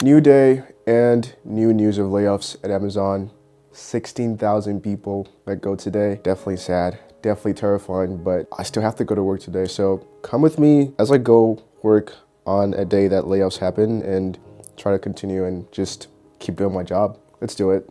New day and new news of layoffs at Amazon. 16,000 people let go today. Definitely sad, definitely terrifying, but I still have to go to work today. So come with me as I go work on a day that layoffs happen and try to continue and just keep doing my job. Let's do it.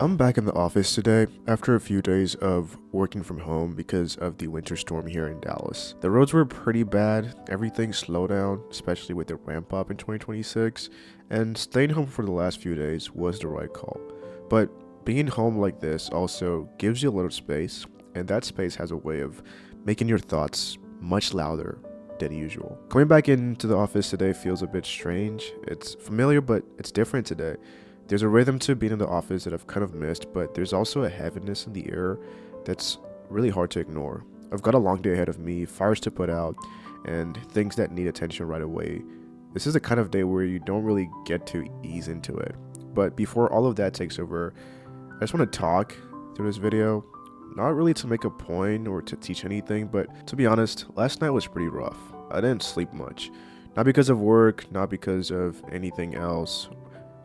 I'm back in the office today after a few days of working from home because of the winter storm here in Dallas. The roads were pretty bad, everything slowed down, especially with the ramp up in 2026, and staying home for the last few days was the right call. But being home like this also gives you a little space, and that space has a way of making your thoughts much louder than usual. Coming back into the office today feels a bit strange. It's familiar, but it's different today. There's a rhythm to being in the office that I've kind of missed, but there's also a heaviness in the air that's really hard to ignore. I've got a long day ahead of me, fires to put out, and things that need attention right away. This is the kind of day where you don't really get to ease into it. But before all of that takes over, I just want to talk through this video. Not really to make a point or to teach anything, but to be honest, last night was pretty rough. I didn't sleep much. Not because of work, not because of anything else,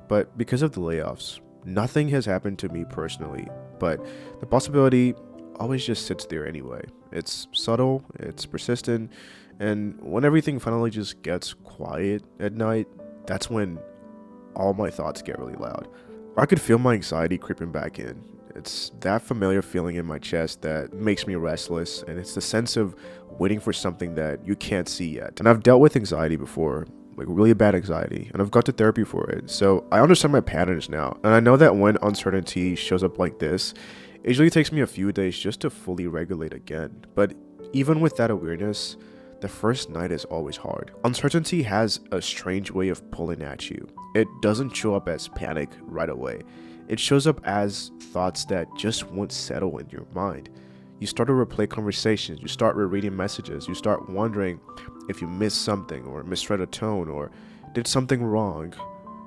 but because of the layoffs. Nothing has happened to me personally, but the possibility always just sits there anyway. It's subtle, it's persistent, and when everything finally just gets quiet at night, that's when all my thoughts get really loud. I could feel my anxiety creeping back in. It's that familiar feeling in my chest that makes me restless, and it's the sense of waiting for something that you can't see yet. And I've dealt with anxiety before, like really bad anxiety, and I've got to therapy for it, so I understand my patterns now. And I know that when uncertainty shows up like this, it usually takes me a few days just to fully regulate again. But even with that awareness, the first night is always hard. Uncertainty has a strange way of pulling at you. It doesn't show up as panic right away. It shows up as thoughts that just won't settle in your mind. You start to replay conversations, you start rereading messages, you start wondering if you missed something or misread a tone or did something wrong.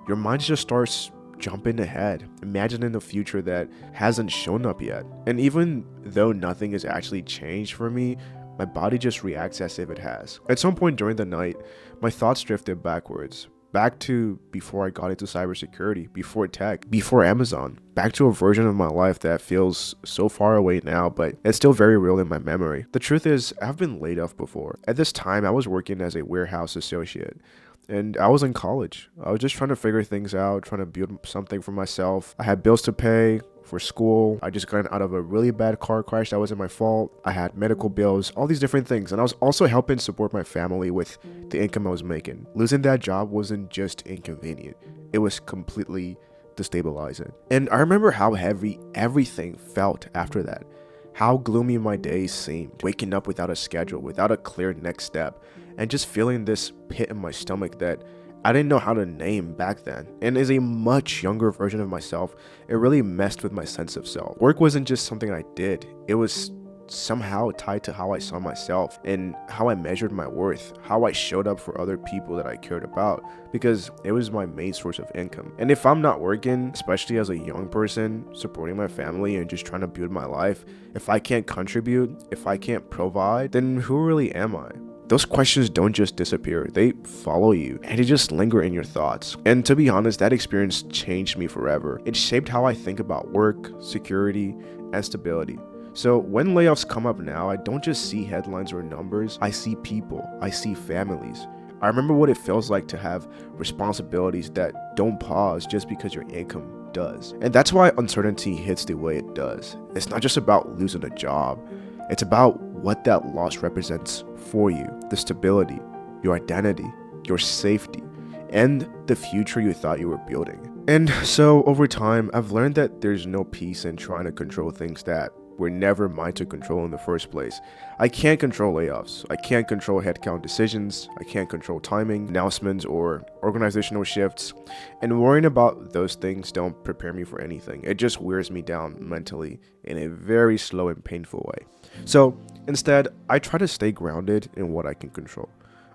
Your mind just starts jumping ahead, imagining the future that hasn't shown up yet. And even though nothing has actually changed for me, my body just reacts as if it has. At some point during the night, my thoughts drifted backwards. Back to before I got into cybersecurity, before tech, before Amazon, back to a version of my life that feels so far away now, but it's still very real in my memory. The truth is, I've been laid off before. At this time, I was working as a warehouse associate, and I was in college. I was just trying to figure things out, trying to build something for myself. I had bills to pay for school. I just got out of a really bad car crash that wasn't my fault. I had medical bills, all these different things. And I was also helping support my family with the income I was making. Losing that job wasn't just inconvenient. It was completely destabilizing. And I remember how heavy everything felt after that. How gloomy my days seemed. Waking up without a schedule, without a clear next step, and just feeling this pit in my stomach that I didn't know how to name back then. And as a much younger version of myself, it really messed with my sense of self. Work wasn't just something I did. It was somehow tied to how I saw myself and how I measured my worth, how I showed up for other people that I cared about, because it was my main source of income. And if I'm not working, especially as a young person, supporting my family and just trying to build my life, if I can't contribute, if I can't provide, then who really am I? Those questions don't just disappear, they follow you, and they just linger in your thoughts. And to be honest, that experience changed me forever. It shaped how I think about work, security, and stability. So when layoffs come up now, I don't just see headlines or numbers, I see people, I see families. I remember what it feels like to have responsibilities that don't pause just because your income does. And that's why uncertainty hits the way it does. It's not just about losing a job, it's about what that loss represents for you, the stability, your identity, your safety. and the future you thought you were building. And so over time, I've learned that there's no peace in trying to control things that were never mine to control in the first place. I can't control layoffs. I can't control headcount decisions. I can't control timing, announcements, or organizational shifts. And worrying about those things don't prepare me for anything. It just wears me down mentally in a very slow and painful way. So instead, I try to stay grounded in what I can control.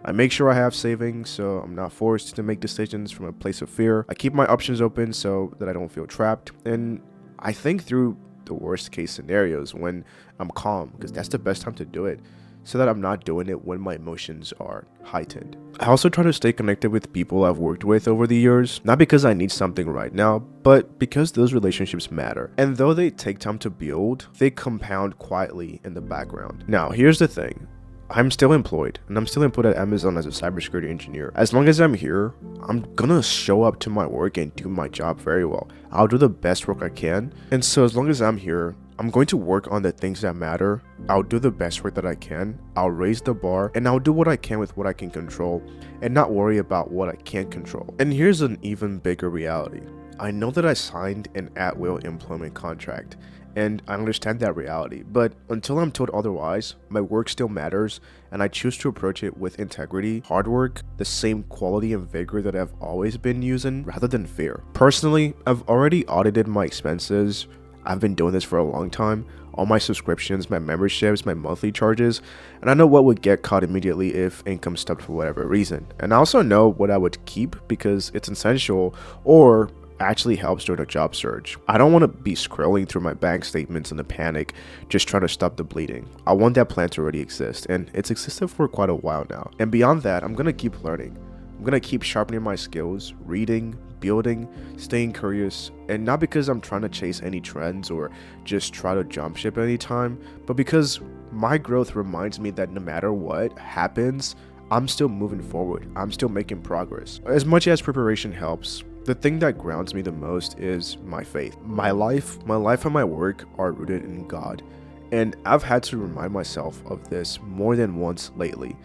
I make sure I have savings so I'm not forced to make decisions from a place of fear. I keep my options open so that I don't feel trapped. And I think through the worst case scenarios when I'm calm, because that's the best time to do it, so that I'm not doing it when my emotions are heightened. I also try to stay connected with people I've worked with over the years, not because I need something right now, but because those relationships matter. And though they take time to build, they compound quietly in the background. Now, here's the thing. I'm still employed, and I'm still employed at Amazon as a cybersecurity engineer. As long as I'm here, I'm gonna show up to my work and do my job very well. I'll do the best work I can. And so as long as I'm here, I'm going to work on the things that matter. I'll do the best work that I can. I'll raise the bar, and I'll do what I can with what I can control and not worry about what I can't control. And here's an even bigger reality. I know that I signed an at-will employment contract, and I understand that reality, but until I'm told otherwise, my work still matters, and I choose to approach it with integrity, hard work, the same quality and vigor that I've always been using, rather than fear. Personally, I've already audited my expenses. I've been doing this for a long time, all my subscriptions, my memberships, my monthly charges, and I know what would get caught immediately if income stopped for whatever reason. And I also know what I would keep because it's essential or actually helps during a job search. I don't want to be scrolling through my bank statements in a panic, just trying to stop the bleeding. I want that plan to already exist, and it's existed for quite a while now. And beyond that, I'm going to keep learning. I'm going to keep sharpening my skills, reading, building, staying curious, and not because I'm trying to chase any trends or just try to jump ship anytime, but because my growth reminds me that no matter what happens, I'm still moving forward. I'm still making progress. As much as preparation helps, the thing that grounds me the most is my faith. My life and my work are rooted in God, and I've had to remind myself of this more than once lately.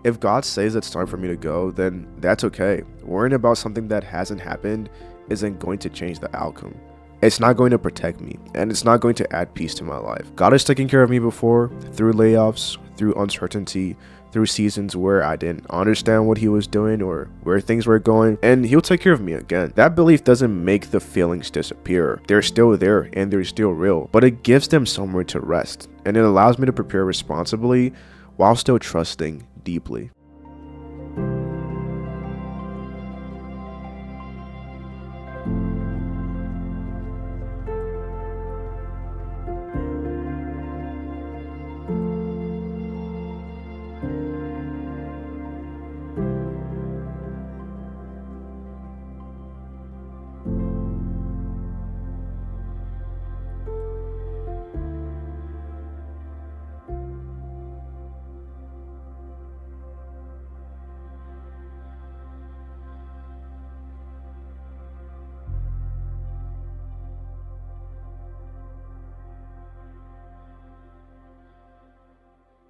If God says it's time for me to go, then that's okay. Worrying about something that hasn't happened isn't going to change the outcome. It's not going to protect me, and it's not going to add peace to my life. God has taken care of me before, through layoffs, through uncertainty, through seasons where I didn't understand what he was doing or where things were going, and he'll take care of me again. That belief doesn't make the feelings disappear. They're still there and they're still real, but it gives them somewhere to rest, and it allows me to prepare responsibly while still trusting deeply.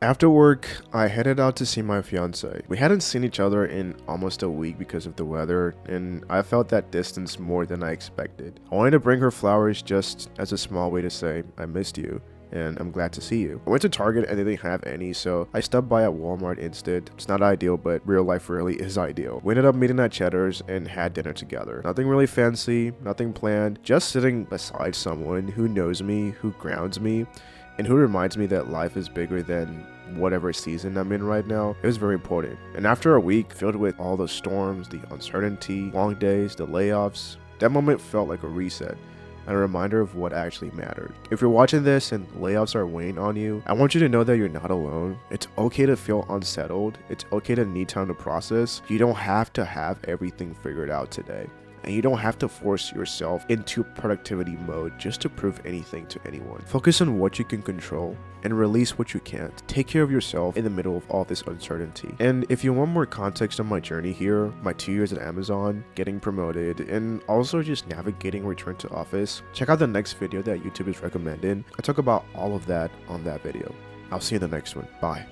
After work, I headed out to see my fiance. We hadn't seen each other in almost a week because of the weather, and I felt that distance more than I expected. I wanted to bring her flowers just as a small way to say, I missed you, and I'm glad to see you. I went to Target and they didn't have any, so I stopped by at Walmart instead. It's not ideal, but real life really is ideal. We ended up meeting at Cheddar's and had dinner together. Nothing really fancy, nothing planned, just sitting beside someone who knows me, who grounds me, and who reminds me that life is bigger than whatever season I'm in right now. It was very important. And after a week filled with all the storms, the uncertainty, long days, the layoffs, that moment felt like a reset and a reminder of what actually mattered. If you're watching this and layoffs are weighing on you, I want you to know that you're not alone. It's okay to feel unsettled. It's okay to need time to process. You don't have to have everything figured out today. And you don't have to force yourself into productivity mode just to prove anything to anyone. Focus on what you can control and release what you can't. Take care of yourself in the middle of all this uncertainty. And if you want more context on my journey here, my 2 years at Amazon, getting promoted, and also just navigating return to office, check out the next video that YouTube is recommending. I talk about all of that on that video. I'll see you in the next one. Bye.